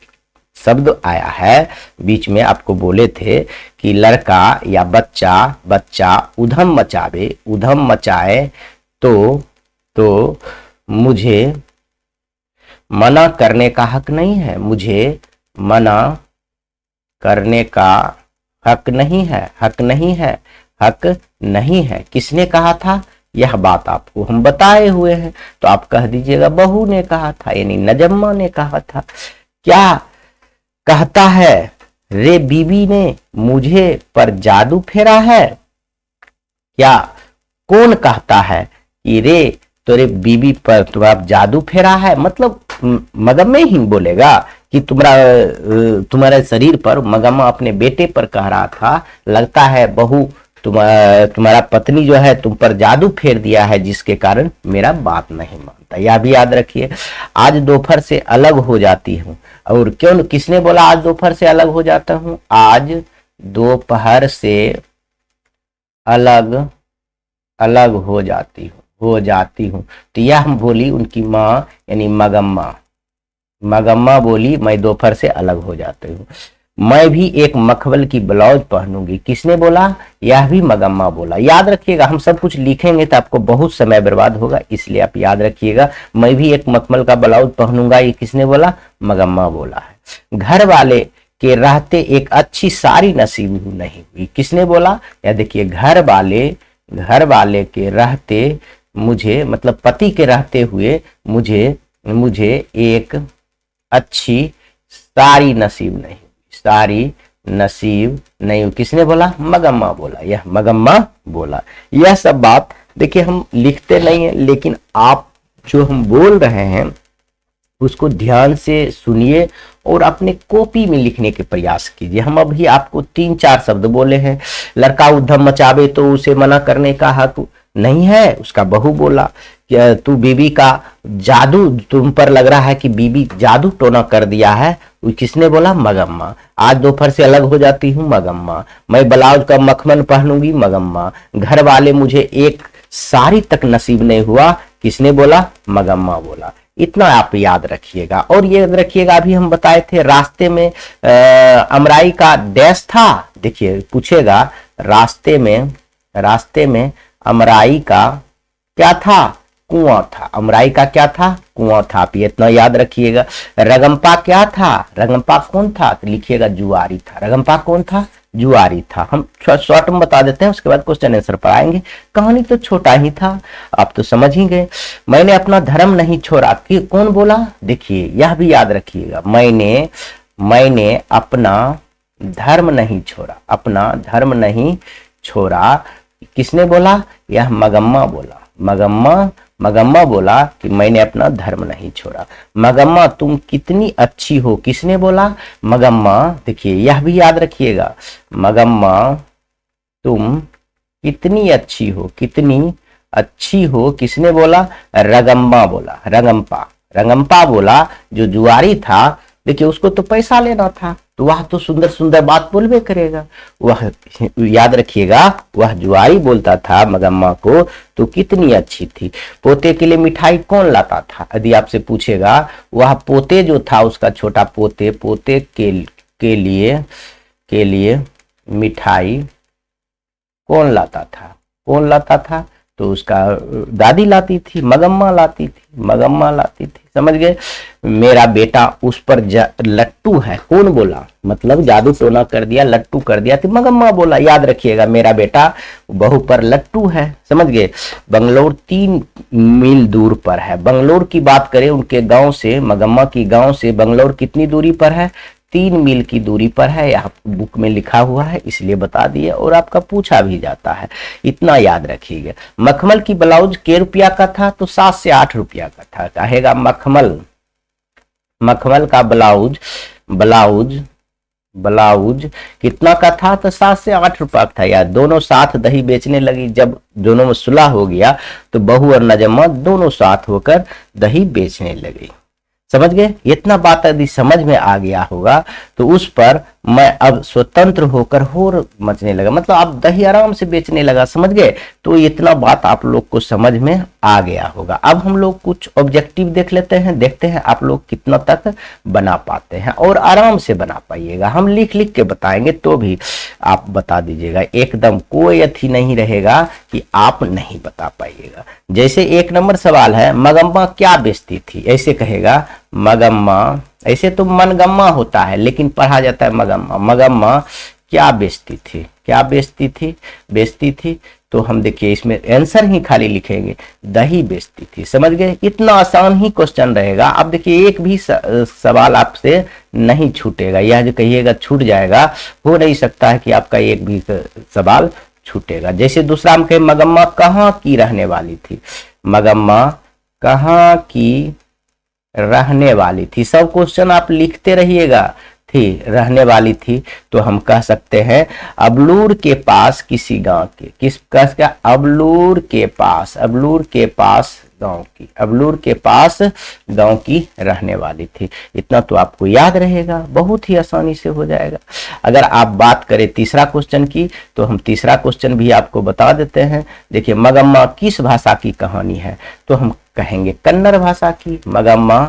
शब्द आया है बीच में, आपको बोले थे कि लड़का या बच्चा उधम मचावे, उधम मचाए तो मुझे मना करने का हक नहीं है, मुझे मना करने का हक नहीं है, हक नहीं है, हक नहीं है। किसने कहा था? यह बात आपको हम बताए हुए हैं, तो आप कह दीजिएगा बहू ने कहा था, यानी नजम्मा ने कहा था। क्या कहता है? रे बीबी ने मुझे पर जादू फेरा है। क्या कौन कहता है कि रे तोरे बीबी पर तुम्हारा जादू फेरा है? मतलब मगम्मे ही बोलेगा कि तुम्हारे शरीर पर, मगम्मा अपने बेटे पर कह रहा था, लगता है बहू तुम्हारा पत्नी जो है तुम पर जादू फेर दिया है जिसके कारण मेरा बात नहीं मानता। यह भी याद रखिए। आज दोपहर से अलग हो जाती हूँ। और क्यों, किसने बोला आज दोपहर से अलग हो जाता हूँ? आज दोपहर से अलग हो जाती हूँ। तो यह हम बोली उनकी माँ यानी मगम्मा बोली मैं दोपहर से अलग हो जाती हूँ। मैं भी एक मखमल की ब्लाउज पहनूंगी। किसने बोला? यह भी मगम्मा बोला। याद रखिएगा, हम सब कुछ लिखेंगे तो आपको बहुत समय बर्बाद होगा, इसलिए आप याद रखिएगा। मैं भी एक मखमल का ब्लाउज पहनूंगा, ये किसने बोला? मगम्मा बोला है। घर वाले के रहते एक अच्छी साड़ी नसीब नहीं हुई। किसने बोला? या देखिए, घर वाले के रहते मुझे, मतलब पति के रहते हुए मुझे एक अच्छी साड़ी नसीब नहीं। किसने बोला? मगम्मा बोला। यह मगम्मा बोला। यह सब बात देखिए हम लिखते नहीं है, लेकिन आप जो हम बोल रहे हैं उसको ध्यान से सुनिए और अपने कॉपी में लिखने के प्रयास कीजिए। हम अभी आपको 3-4 शब्द बोले हैं। लड़का उद्यम मचावे तो उसे मना करने का हक नहीं है, उसका बहू बोला कि तू बीबी का जादू, तुम पर लग रहा है कि बीबी जादू टोना कर दिया है। किसने बोला? मगम्मा। आज दोपहर से अलग हो जाती हूँ, मगम्मा। मैं ब्लाउज का मखमल पहनूंगी, मगम्मा। घर वाले मुझे एक साड़ी तक नसीब नहीं हुआ। किसने बोला? मगम्मा बोला। इतना आप याद रखिएगा। और ये याद रखिएगा, अभी हम बताए थे रास्ते में अमराई का डैश था। देखिए पूछेगा, रास्ते में अमराई का क्या था? कुआं था। अमराई का क्या था? कुआं था। आप इतना याद रखिएगा। रगम्पा क्या था? रगम्पा कौन था? तो लिखिएगा जुआरी था। रगम्पा कौन था? जुआरी था। हम शॉर्ट में बता देते हैं, उसके बाद क्वेश्चन आंसर पर आएंगे। कहानी तो छोटा ही था, आप तो समझ ही गए। मैंने अपना धर्म नहीं छोड़ा। कि कौन बोला? देखिए यह भी याद रखिएगा। मैंने अपना धर्म नहीं छोड़ा, अपना धर्म नहीं छोड़ा। किसने बोला? यह मगम्मा बोला। मगम्मा बोला कि मैंने अपना धर्म नहीं छोड़ा। मगम्मा तुम कितनी अच्छी हो। किसने बोला? मगम्मा। देखिए यह भी याद रखिएगा, मगम्मा तुम कितनी अच्छी हो। किसने बोला? रगम्मा बोला। रगम्पा बोला। जो जुआरी था, देखिए उसको तो पैसा लेना था, तो वह तो सुंदर बात बोलबे करेगा। वह याद रखिएगा, वह जुआरी बोलता था मगम्मा को तो कितनी अच्छी थी। पोते के लिए मिठाई कौन लाता था? यदि आपसे पूछेगा, वह पोते जो था, उसका छोटा पोते के लिए मिठाई कौन लाता था? तो उसका दादी लाती थी, मगम्मा लाती थी। समझ गए? मेरा बेटा उस पर लट्टू है। कौन बोला? मतलब जादू टोना कर दिया, लट्टू कर दिया, तो मगम्मा बोला। याद रखिएगा, मेरा बेटा बहू पर लट्टू है। समझ गए? बंगलोर 3 मील दूर पर है। बंगलोर की बात करें, उनके गांव से, मगम्मा की गांव से बंगलोर कितनी दूरी पर है? 3 मील की दूरी पर है। यहाँ बुक में लिखा हुआ है, इसलिए बता दिए, और आपका पूछा भी जाता है। इतना याद रखिएगा। मखमल की ब्लाउज के रुपया का था? तो 7 से 8 रुपया का था। कहेगा मखमल का ब्लाउज कितना का था? तो 7 से 8 रुपया का था। यार दोनों साथ दही बेचने लगी। जब दोनों में सुलह हो गया तो बहू और नजम्मा दोनों साथ होकर दही बेचने लगी। समझ गए? इतना बात यदि समझ में आ गया होगा तो उस पर मैं अब स्वतंत्र होकर होर मचने लगा, मतलब आप दही आराम से बेचने लगा, समझ गए। तो इतना बात आप लोग को समझ में आ गया होगा। अब हम लोग कुछ ऑब्जेक्टिव देख लेते हैं, देखते हैं आप लोग कितना तक बना पाते हैं, और आराम से बना पाइएगा। हम लिख लिख के बताएंगे तो भी आप बता दीजिएगा, एकदम कोई अथी नहीं रहेगा कि आप नहीं बता पाइएगा। जैसे 1 नंबर सवाल है, मगम्मा क्या बेचती थी, ऐसे कहेगा मगम्मा, ऐसे तो मनगम्मा होता है लेकिन पढ़ा जाता है मगम्मा। मगम्मा क्या बेचती थी, क्या बेचती थी। तो हम देखिए इसमें आंसर ही खाली लिखेंगे, दही बेचती थी। समझ गए, इतना आसान ही क्वेश्चन रहेगा। अब देखिए एक भी सवाल आपसे नहीं छूटेगा, यह जो कहिएगा छूट जाएगा, हो नहीं सकता है कि आपका एक भी सवाल छूटेगा। जैसे दूसरा हम कहे, मगम्मा कहाँ की रहने वाली थी, मगम्मा कहाँ की रहने वाली थी। सब क्वेश्चन आप लिखते रहिएगा, थी रहने वाली थी। तो हम कह सकते हैं अबलूर के पास किसी गांव के, किसका, अबलूर के पास, अबलूर के पास गांव की, अबलूर के पास गांव की रहने वाली थी। इतना तो आपको याद रहेगा, बहुत ही आसानी से हो जाएगा। अगर आप बात करें तीसरा क्वेश्चन की, तो हम तीसरा क्वेश्चन भी आपको बता देते हैं। देखिए, मगम्मा किस भाषा की कहानी है, तो हम कहेंगे कन्नड़ भाषा की। मगम्मा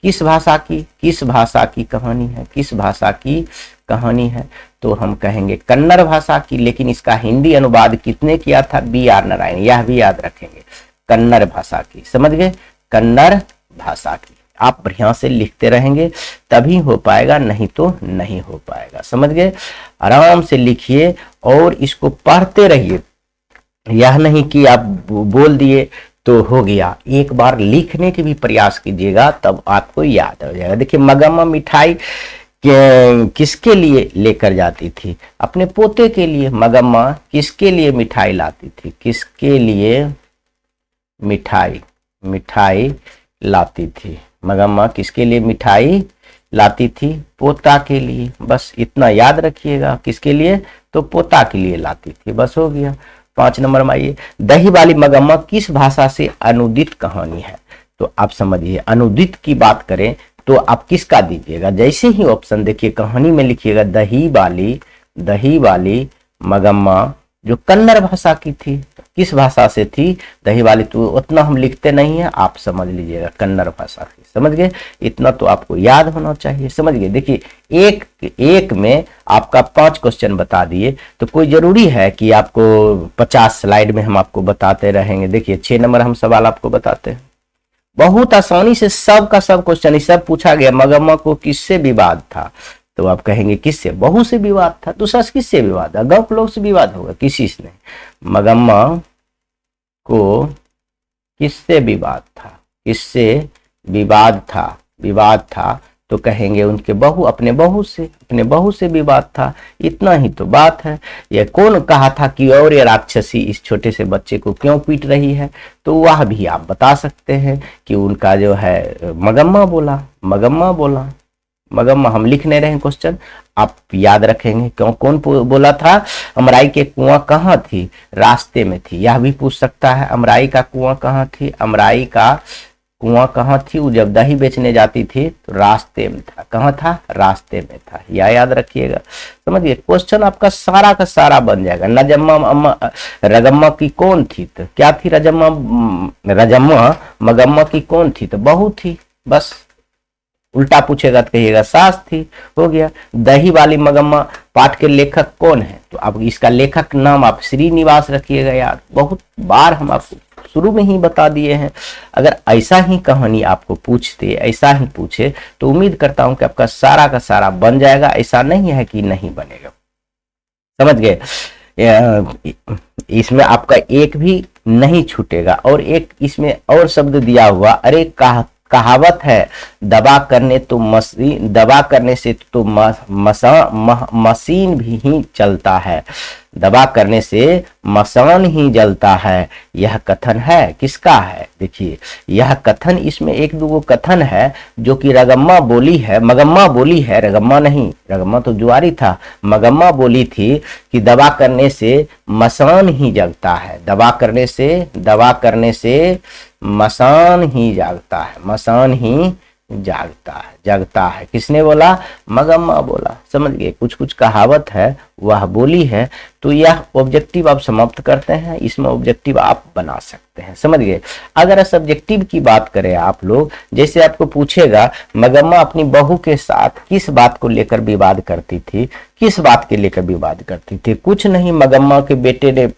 किस भाषा की कहानी है, किस भाषा की कहानी है, तो हम कहेंगे कन्नड़ भाषा की। लेकिन इसका हिंदी अनुवाद कितने किया था, B.R. नारायण, यह भी याद रखेंगे, कन्नड़ भाषा की। समझ गए, कन्नड़ भाषा की। आप बढ़िया से लिखते रहेंगे तभी हो पाएगा, नहीं तो नहीं हो पाएगा। समझ गए, आराम से लिखिए और इसको पढ़ते रहिए। यह नहीं कि आप बोल दिए तो हो गया, एक बार लिखने के भी प्रयास कीजिएगा, तब आपको याद हो जाएगा। देखिए, मगम्मा मिठाई किसके लिए लेकर जाती थी, अपने पोते के लिए। मगम्मा किसके लिए मिठाई लाती थी, किसके लिए मिठाई लाती थी। मगम्मा किसके लिए मिठाई लाती थी, पोता के लिए। बस इतना याद रखिएगा, किसके लिए, तो पोता के लिए लाती थी, बस हो गया। 5 नंबर में आइए, दही वाली मगम्मा किस भाषा से अनुदित कहानी है। तो आप समझिए, अनुदित की बात करें तो आप किसका दीजिएगा, जैसे ही ऑप्शन देखिए कहानी में लिखिएगा दही वाली मगम्मा जो कन्नड़ भाषा की थी। किस भाषा से थी, दही वाली, तो उतना हम लिखते नहीं है, आप समझ लीजिएगा कन्नड़ भाषा की। समझ गए, इतना तो आपको याद होना चाहिए। समझ गए, देखिए एक में आपका 5 क्वेश्चन बता दिए, तो कोई जरूरी है कि आपको 50 स्लाइड में हम आपको बताते रहेंगे। देखिए 6 नंबर हम सवाल आपको बताते हैं, बहुत आसानी से सब का सब क्वेश्चन सब पूछा गया। मगम्मा को किससे विवाद था, तो आप कहेंगे किससे, बहू से विवाद था। दूसरा किससे विवाद है, गांव के लोग से विवाद होगा, किसी से नहीं। मगम्मा को किससे विवाद था, किससे विवाद था, तो कहेंगे उनके बहू, अपने बहू से विवाद था। इतना ही तो बात है। यह कौन कहा था कि और ये राक्षसी इस छोटे से बच्चे को क्यों पीट रही है, तो वह भी आप बता सकते हैं कि उनका जो है मगम्मा बोला। मगम्मा हम लिख नहीं रहे हैं क्वेश्चन, आप याद रखेंगे क्यों, कौन बोला था। अमराई के कुआं कहाँ थी, रास्ते में थी, यह भी पूछ सकता है। अमराई का कुआं कहाँ थी, अमराई का कुआं कहाँ थी, वो जब दही बेचने जाती थी तो रास्ते में था। कहाँ था, रास्ते में था, यह याद रखिएगा। समझिए, क्वेश्चन आपका सारा का सारा बन जाएगा। रजम्मा की कौन थी, तो क्या थी, रजम्मा मगम्मा की कौन थी, तो बहू थी। बस उल्टा पूछेगा तो कहिएगा सास थी, हो गया। दही वाली मगम्मा पाठ के लेखक कौन है, तो आप इसका लेखक नाम आप श्रीनिवास रखिएगा। यार बहुत बार हम आपको शुरू में ही बता दिए हैं। अगर ऐसा ही कहानी आपको पूछते, ऐसा ही पूछे, तो उम्मीद करता हूं कि आपका सारा का सारा बन जाएगा। ऐसा नहीं है कि नहीं बनेगा। समझ गए, इसमें आपका एक भी नहीं छूटेगा। और एक इसमें और शब्द दिया हुआ, अरे कहावत है, दबा करने से तो मशीन भी ही चलता है, दबा करने से मसान ही जलता है। यह कथन है, किसका है, देखिए यह कथन, इसमें एक दो कथन है जो कि मगम्मा बोली है, रगम्मा नहीं, रगम्मा तो जुआरी था। मगम्मा बोली थी कि दबा करने से मसान ही जलता है, दबा करने से मसान ही जागता है, मसान ही जागता है, जगता है। किसने बोला? मगम्मा बोला। समझ गए? कुछ कुछ कहावत है वह बोली है। तो यह ऑब्जेक्टिव आप समाप्त करते हैं, इसमें ऑब्जेक्टिव आप बना सकते हैं। समझ गए? अगर सब्जेक्टिव की बात करें आप लोग, जैसे आपको पूछेगा मगम्मा अपनी बहू के साथ किस बात को लेकर विवाद करती थी, किस बात के लेकर विवाद करती थी? कुछ नहीं, मगम्मा के बेटे ने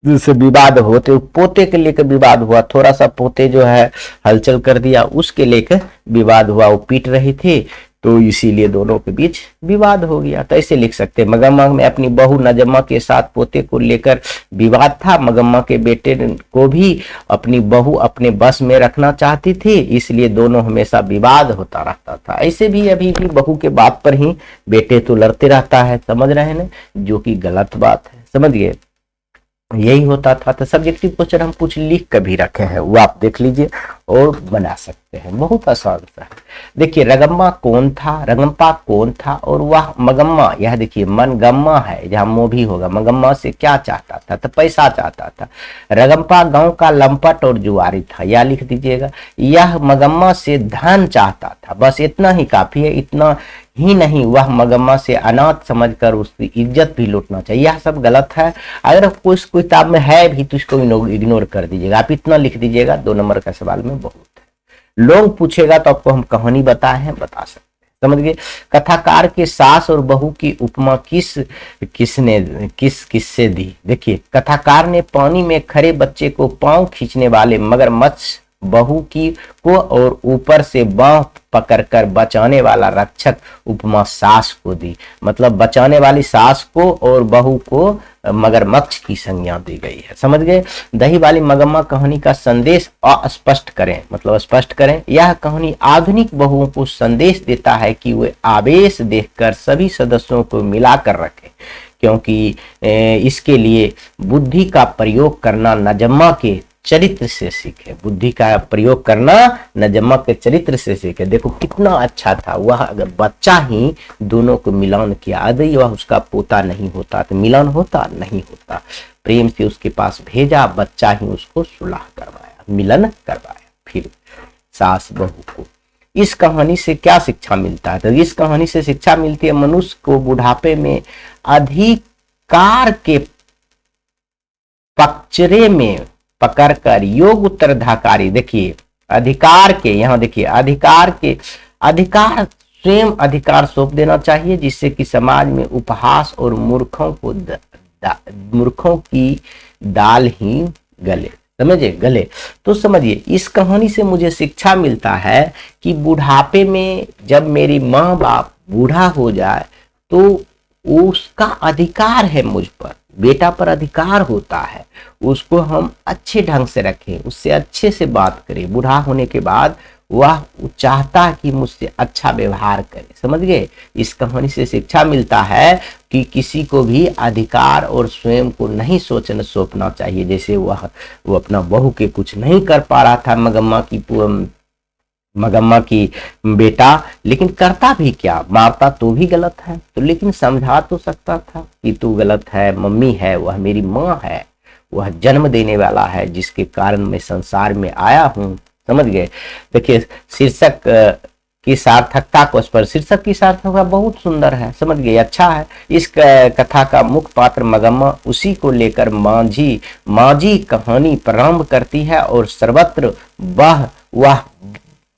से विवाद होते, पोते के लेकर विवाद हुआ, थोड़ा सा पोते जो है हलचल कर दिया, उसके लेकर विवाद हुआ, वो पीट रही थी, तो इसीलिए दोनों के बीच विवाद हो गया। तो ऐसे लिख सकते हैं, मगम्मा में अपनी बहू नजम्मा के साथ पोते को लेकर विवाद था। मगम्मा के बेटे को भी अपनी बहू अपने बस में रखना चाहती थी, इसलिए दोनों हमेशा विवाद होता रहता था। ऐसे भी अभी भी बहू के बात पर ही बेटे तो लड़ते रहता है, समझ रहे हैं, जो कि गलत बात है। समझ गए? यही होता था। तो सब्जेक्टिव क्वेश्चन हम कुछ लिख कर भी रखे हैं, वो आप देख लीजिए और बना सकते हैं, बहुत आसान सा है। देखिए रगम्मा कौन था, रगम्पा कौन था, और वह मगम्मा, यह देखिए मनगम्मा है, जहां मो भी होगा। मगम्मा से क्या चाहता था? तो पैसा चाहता था। रगम्पा गांव का लंपट और जुआरी था, यह लिख दीजिएगा। यह मगम्मा से धन चाहता था, बस इतना ही काफी है। इतना ही नहीं, वह मगम्मा से अनाथ समझकर उसकी इज्जत भी लूटना चाहिए। यह सब गलत है। अगर कुछ किताब में है भी तो इसको इग्नोर कर दीजिएगा, आप इतना लिख दीजिएगा, 2 नंबर का सवाल में बहुत है। लोग पूछेगा तो आपको हम कहानी बताए हैं, बता सकते हैं। समझ गए? कथाकार के सास और बहू की उपमा किससे दी? देखिए, कथाकार ने पानी में खड़े बच्चे को पांव खींचने वाले मगरमच्छ बहू की को और ऊपर से बांह पकड़कर बचाने वाला रक्षक उपमा सास को दी। मतलब बचाने वाली सास को और बहू को मगरमच्छ की संज्ञा दी गई है। समझ गए? दही वाली मगम्मा कहानी का संदेश अस्पष्ट करें, मतलब स्पष्ट करें। यह कहानी आधुनिक बहुओं को संदेश देता है कि वे आवेश देखकर सभी सदस्यों को मिलाकर रखें, क्योंकि इसके लिए बुद्धि का प्रयोग करना नजम्मा के चरित्र से सीखे। बुद्धि का प्रयोग करना नजम्मा के चरित्र से सीखे। देखो कितना अच्छा था, वह अगर बच्चा ही दोनों को मिलान किया, यदि वह उसका पोता नहीं होता तो मिलान होता नहीं होता। प्रेम से उसके पास भेजा, बच्चा ही उसको सुलह करवाया, मिलन करवाया। फिर सास बहू को इस कहानी से क्या शिक्षा मिलता है? तो इस कहानी से शिक्षा मिलती है मनुष्य को बुढ़ापे में अधिकार के पकचरे में पकड़कर योग उत्तराधिकारी, देखिए अधिकार के, यहां देखिए अधिकार स्वयं अधिकार सौंप देना चाहिए, जिससे कि समाज में उपहास और मूर्खों की दाल ही गले। समझे? गले। तो समझिए, इस कहानी से मुझे शिक्षा मिलता है कि बुढ़ापे में जब मेरी माँ बाप बूढ़ा हो जाए तो उसका अधिकार है, मुझ पर, बेटा पर अधिकार होता है। उसको हम अच्छे ढंग से रखें, उससे अच्छे से बात करें। बूढ़ा होने के बाद वह चाहता है कि मुझसे अच्छा व्यवहार करे। समझ गए? इस कहानी से शिक्षा मिलता है कि किसी को भी अधिकार और स्वयं को नहीं सोचना सौंपना चाहिए। जैसे वो अपना बहू के कुछ नहीं कर पा रहा था, मगम्मा की बेटा, लेकिन करता भी क्या, मारता तो भी गलत है, तो लेकिन समझा तो सकता था कि तू गलत है, मम्मी है, वह मेरी माँ है, वह जन्म देने वाला है, जिसके कारण मैं संसार में आया हूँ। समझ गए? देखिए शीर्षक की सार्थकता को स्पर्श, शीर्षक की सार्थकता बहुत सुंदर है। समझ गए? अच्छा है। इस कथा का मुख्य पात्र मगम्मा, उसी को लेकर मांझी कहानी प्रारंभ करती है और सर्वत्र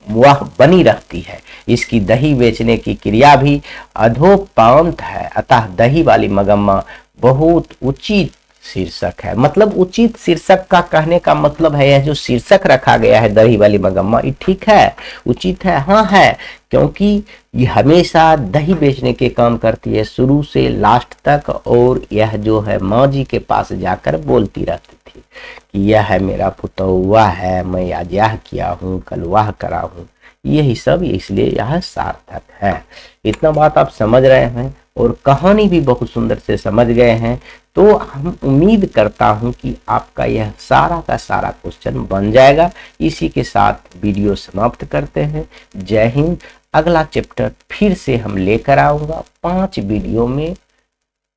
वह बनी रहती है। इसकी दही बेचने की क्रिया भी अधोपांत है, अतः दही वाली मगम्मा बहुत उचित शीर्षक है। मतलब उचित शीर्षक का कहने का मतलब है, यह जो शीर्षक रखा गया है दही वाली मगम्मा, ये ठीक है, उचित है। हाँ है, क्योंकि ये हमेशा दही बेचने के काम करती है शुरू से लास्ट तक, और यह जो है माँ जी के पास जाकर बोलती रहती थी कि यह है मेरा पुतौआ है, मैं आज यह किया हूँ, कल वह करा हूँ, यही सब, इसलिए यह सार्थक है। इतना बात आप समझ रहे हैं और कहानी भी बहुत सुंदर से समझ गए हैं। तो हम उम्मीद करता हूं कि आपका यह सारा का सारा क्वेश्चन बन जाएगा। इसी के साथ वीडियो समाप्त करते हैं। जय हिंद। अगला चैप्टर फिर से हम लेकर आऊंगा, 5 वीडियो में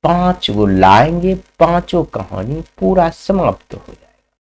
5 वो लाएंगे, 5 कहानी पूरा समाप्त हो जाए।